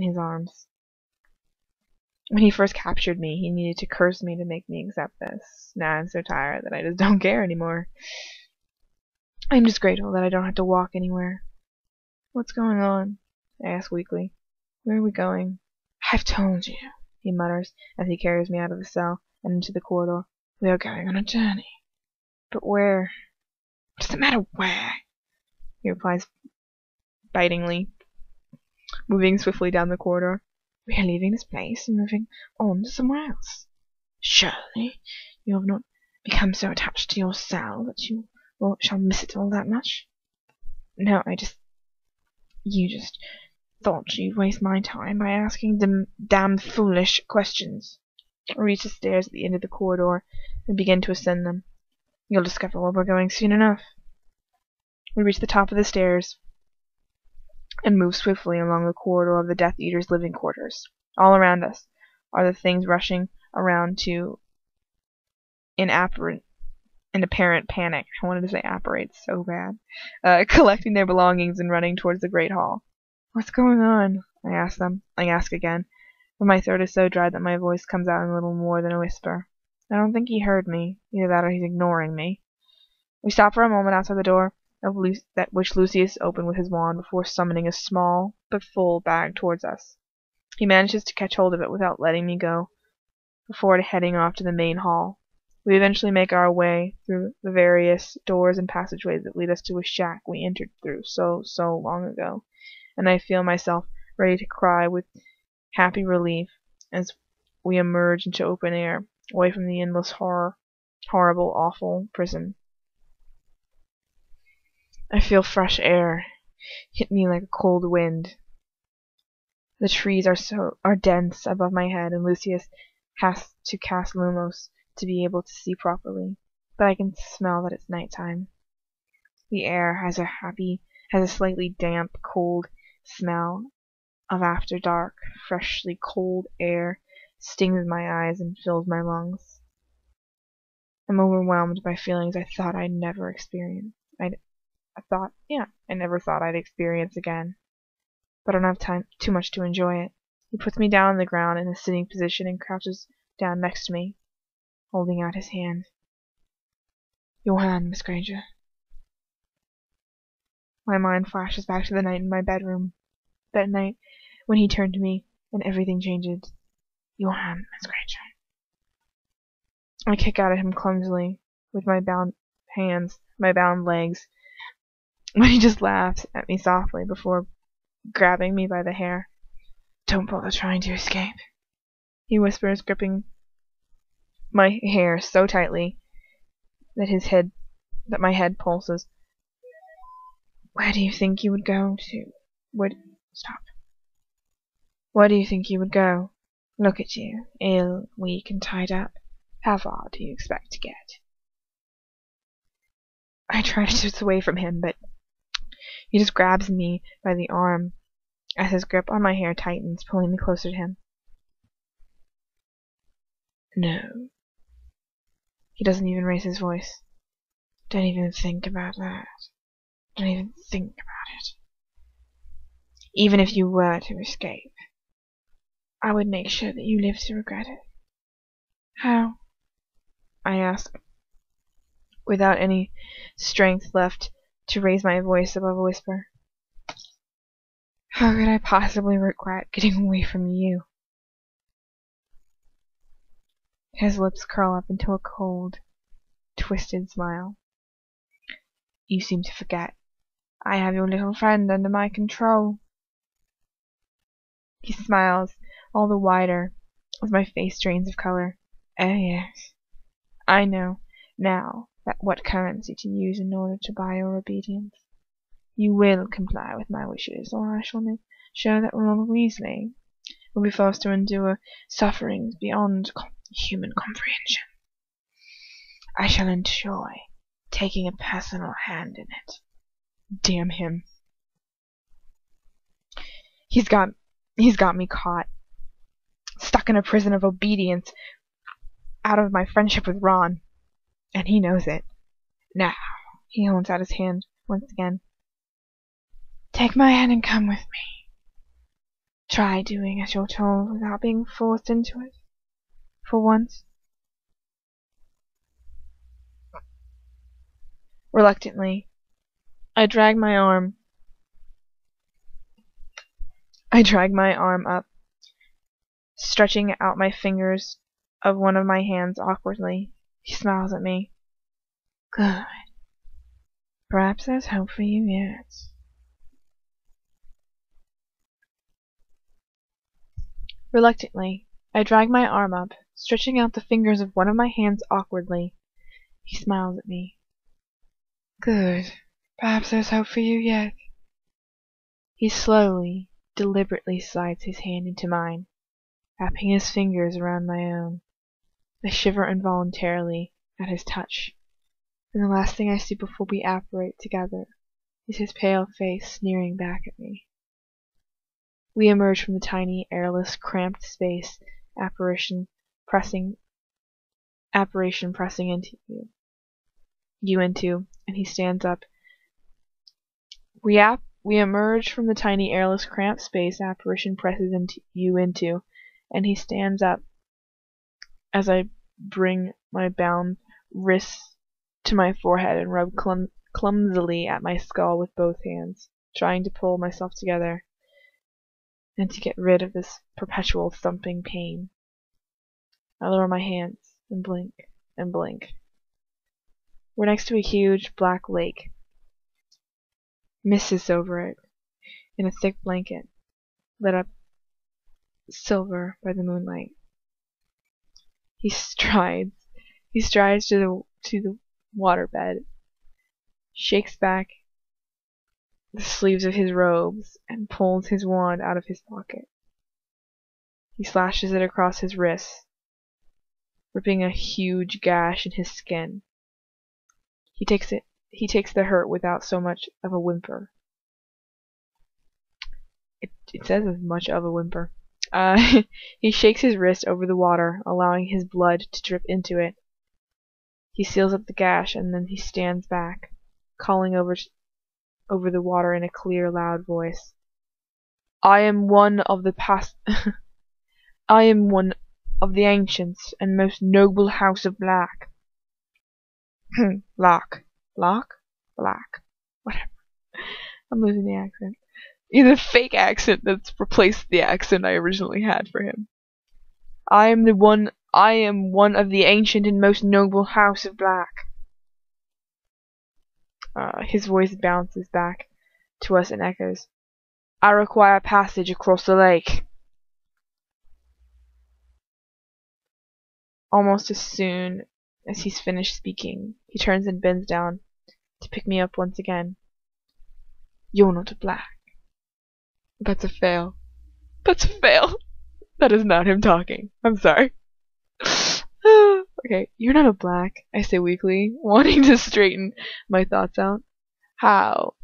in his arms. When he first captured me, he needed to curse me to make me accept this. Now I'm so tired that I just don't care anymore. I'm just grateful that I don't have to walk anywhere. What's going on? I ask weakly. Where are we going? I've told you, he mutters as he carries me out of the cell and into the corridor. We are going on a journey. But where? Does it matter where? He replies bitingly, moving swiftly down the corridor. We are leaving this place and moving on to somewhere else. Surely you have not become so attached to your cell that you shall miss it all that much? No, you just thought you'd waste my time by asking damned foolish questions. I reach the stairs at the end of the corridor and begin to ascend them. You'll discover where we're going soon enough. We reach the top of the stairs and move swiftly along the corridor of the Death Eater's living quarters. All around us are the things rushing around in apparent panic. I wanted to say apparate so bad. Collecting their belongings and running towards the great hall. What's going on? I ask again, but my throat is so dry that my voice comes out in little more than a whisper. I don't think he heard me. Either that or he's ignoring me. We stop for a moment outside the door, which Lucius opened with his wand before summoning a small but full bag towards us. He manages to catch hold of it without letting me go before heading off to the main hall. We eventually make our way through the various doors and passageways that lead us to a shack we entered through so long ago, and I feel myself ready to cry with happy relief as we emerge into open air, away from the endless horrible, awful prison. I feel fresh air hit me like a cold wind. The trees are dense above my head, and Lucius has to cast lumos to be able to see properly, but I can smell that it's nighttime. The air has a slightly damp, cold smell of after dark. Freshly cold air stings my eyes and fills my lungs. I'm overwhelmed by feelings I thought I'd never experience. I never thought I'd experience again. But I don't have too much to enjoy it. He puts me down on the ground in a sitting position and crouches down next to me, holding out his hand. Your hand, Miss Granger. My mind flashes back to the night in my bedroom. That night when he turned to me and everything changed. Your hand, Miss Granger. I kick out at him clumsily with my bound legs, but he just laughs at me softly before grabbing me by the hair. Don't bother trying to escape, he whispers, gripping my hair so tightly that my head pulses. Where do you think you would go to? Stop. Where do you think you would go? Look at you, ill, weak, and tied up. How far do you expect to get? I try to twist away from him, but he just grabs me by the arm as his grip on my hair tightens, pulling me closer to him. No. He doesn't even raise his voice. Don't even think about that. Don't even think about it. Even if you were to escape, I would make sure that you live to regret it. How? I ask, without any strength left to raise my voice above a whisper. How could I possibly regret getting away from you? His lips curl up into a cold, twisted smile. You seem to forget. I have your little friend under my control. He smiles all the wider as my face drains of color. Oh yes, I know now what currency to use in order to buy your obedience. You will comply with my wishes, or I shall make sure that Ronald Weasley will be forced to endure sufferings beyond human comprehension. I shall enjoy taking a personal hand in it. Damn him. He's got me caught, stuck in a prison of obedience out of my friendship with Ron, and he knows it. Now, he holds out his hand once again. Take my hand and come with me. Try doing as you're told without being forced into it. For once. Reluctantly, I drag my arm up, stretching out my fingers of one of my hands awkwardly. He smiles at me. Good. Perhaps there's hope for you yet. Reluctantly, I drag my arm up, stretching out the fingers of one of my hands awkwardly. He smiles at me. Good. Perhaps there's hope for you yet. He slowly, deliberately slides his hand into mine, wrapping his fingers around my own. I shiver involuntarily at his touch, and the last thing I see before we apparate together is his pale face sneering back at me. We emerge from the tiny, airless, cramped space, apparition pressing into you into, and he stands up. We emerge from the tiny, airless, cramped space apparition presses into, and he stands up as I bring my bound wrists to my forehead and rub clumsily at my skull with both hands, trying to pull myself together and to get rid of this perpetual thumping pain. I lower my hands and blink and blink. We're next to a huge black lake. Mist is over it, in a thick blanket, lit up silver by the moonlight. He strides to the waterbed, shakes back the sleeves of his robes, and pulls his wand out of his pocket. He slashes it across his wrists, ripping a huge gash in his skin. He takes the hurt without so much of a whimper. It says as much of a whimper. He shakes his wrist over the water, allowing his blood to drip into it. He seals up the gash, and then he stands back, calling over the water in a clear, loud voice. I am one of the ancients and most noble house of Black. Black. Whatever. I'm losing the accent. It's a fake accent that's replaced the accent I originally had for him. I am one of the ancient and most noble house of Black. His voice bounces back to us and echoes. I require passage across the lake. Almost as soon as he's finished speaking, he turns and bends down to pick me up once again. You're not a Black. That's a fail. That is not him talking. I'm sorry. Okay, you're not a Black, I say weakly, wanting to straighten my thoughts out. How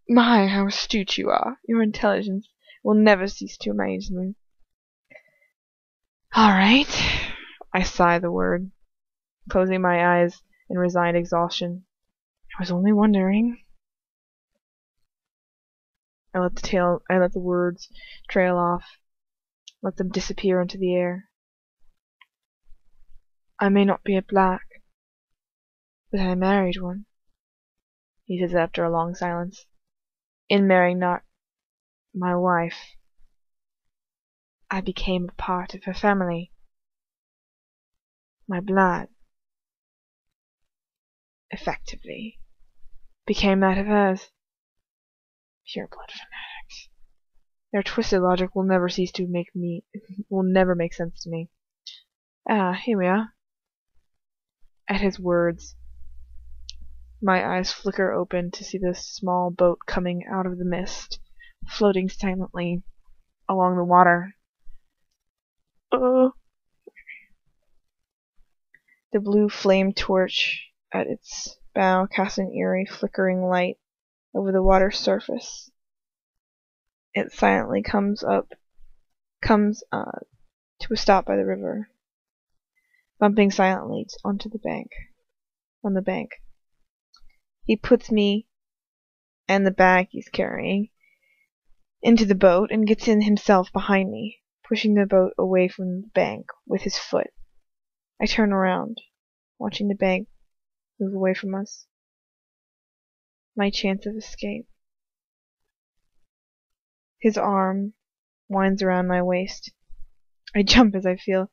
astute you are. Your intelligence will never cease to amaze me. Alright. I sigh the word, closing my eyes in resigned exhaustion. I was only wondering. I let the words trail off, let them disappear into the air. I may not be a Black, but I married one, he says after a long silence. In marrying not my wife, I became a part of her family. My blood, effectively, became that of hers. Pure blood fanatics. Their twisted logic will never make sense to me. Here we are. At his words, my eyes flicker open to see this small boat coming out of the mist, floating silently along the water. The blue flame torch at its bow casts an eerie, flickering light over the water's surface. It silently comes to a stop by the river, bumping silently on the bank. He puts me and the bag he's carrying into the boat and gets in himself behind me, pushing the boat away from the bank with his foot. I turn around, watching the bank move away from us. My chance of escape. His arm winds around my waist. I jump as I feel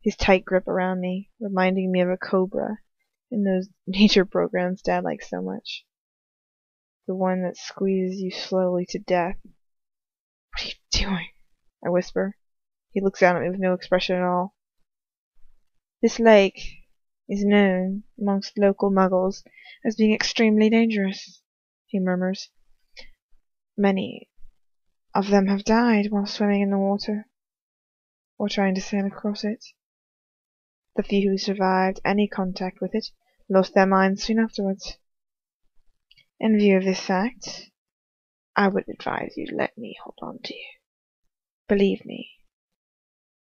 his tight grip around me, reminding me of a cobra in those nature programs Dad likes so much. The one that squeezes you slowly to death. What are you doing? I whisper. He looks down at me with no expression at all. This lake is known amongst local muggles as being extremely dangerous, he murmurs. Many of them have died while swimming in the water, or trying to sail across it. The few who survived any contact with it lost their minds soon afterwards. In view of this fact, I would advise you to let me hold on to you. Believe me,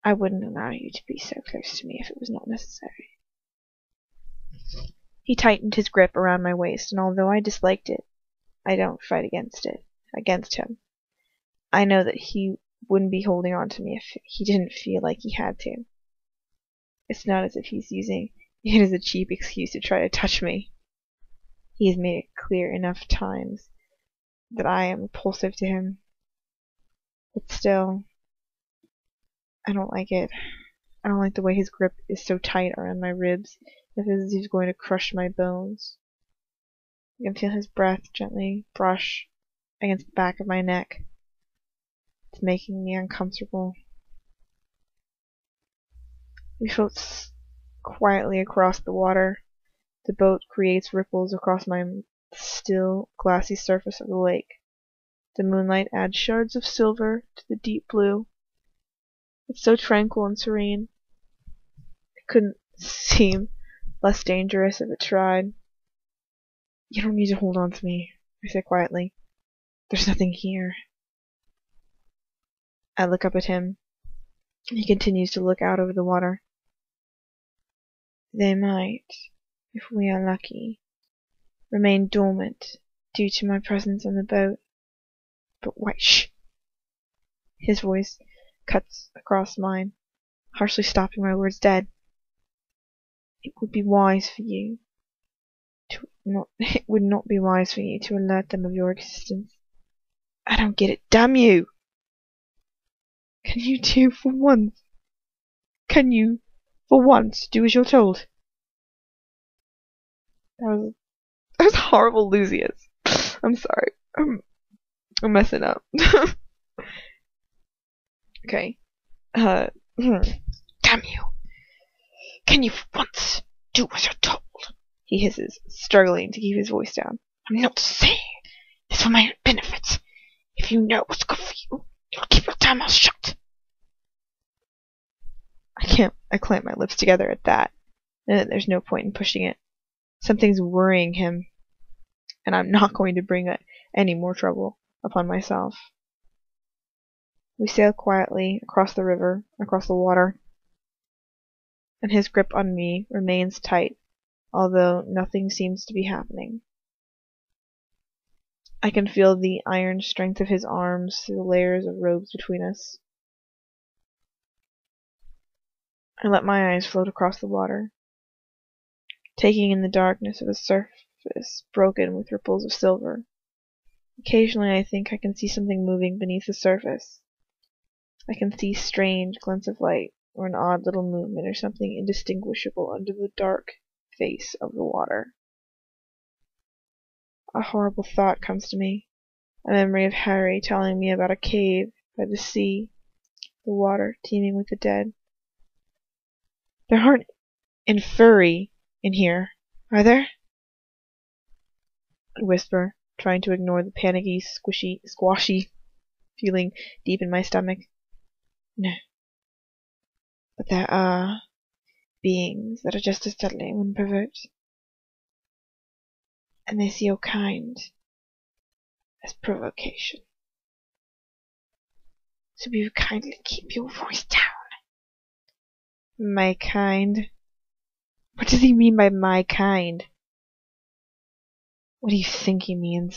I wouldn't allow you to be so close to me if it was not necessary. He tightened his grip around my waist, and although I disliked it, I don't fight against him. I know that he wouldn't be holding on to me if he didn't feel like he had to. It's not as if he's using it as a cheap excuse to try to touch me. He has made it clear enough times that I am repulsive to him. But still, I don't like it. I don't like the way his grip is so tight around my ribs. It feels as if he's going to crush my bones. I can feel his breath gently brush against the back of my neck. It's making me uncomfortable. We float quietly across the water. The boat creates ripples across my still, glassy surface of the lake. The moonlight adds shards of silver to the deep blue. It's so tranquil and serene. It couldn't seem less dangerous if it tried. You don't need to hold on to me, I say quietly. There's nothing here. I look up at him. He continues to look out over the water. They might, if we are lucky, remain dormant due to my presence on the boat. But wait, shh! His voice cuts across mine, harshly stopping my words dead. It would not be wise for you to alert them of your existence. I don't get it, damn you! Can you for once, do as you're told? That was horrible, Lucius. I'm sorry. I'm messing up. Okay. Damn you. Can you for once do as you're told? He hisses, struggling to keep his voice down. I'm not saying this for my benefit. If you know what's good for you, you'll keep your damn mouth shut. I clamp my lips together at that, and that there's no point in pushing it. Something's worrying him, and I'm not going to bring any more trouble upon myself. We sail quietly across the river, across the water, and his grip on me remains tight, although nothing seems to be happening. I can feel the iron strength of his arms through the layers of robes between us. I let my eyes float across the water, taking in the darkness of a surface broken with ripples of silver. Occasionally I think I can see something moving beneath the surface. I can see strange glints of light, or an odd little movement, or something indistinguishable under the dark face of the water. A horrible thought comes to me, a memory of Harry telling me about a cave by the sea, the water teeming with the dead. There aren't inferi in here, are there? I whisper, trying to ignore the panicky, squashy feeling deep in my stomach. No. But there are beings that are just as deadly when provoked. And they see your kind as provocation. So will you kindly keep your voice down? My kind? What does he mean by my kind? What do you think he means?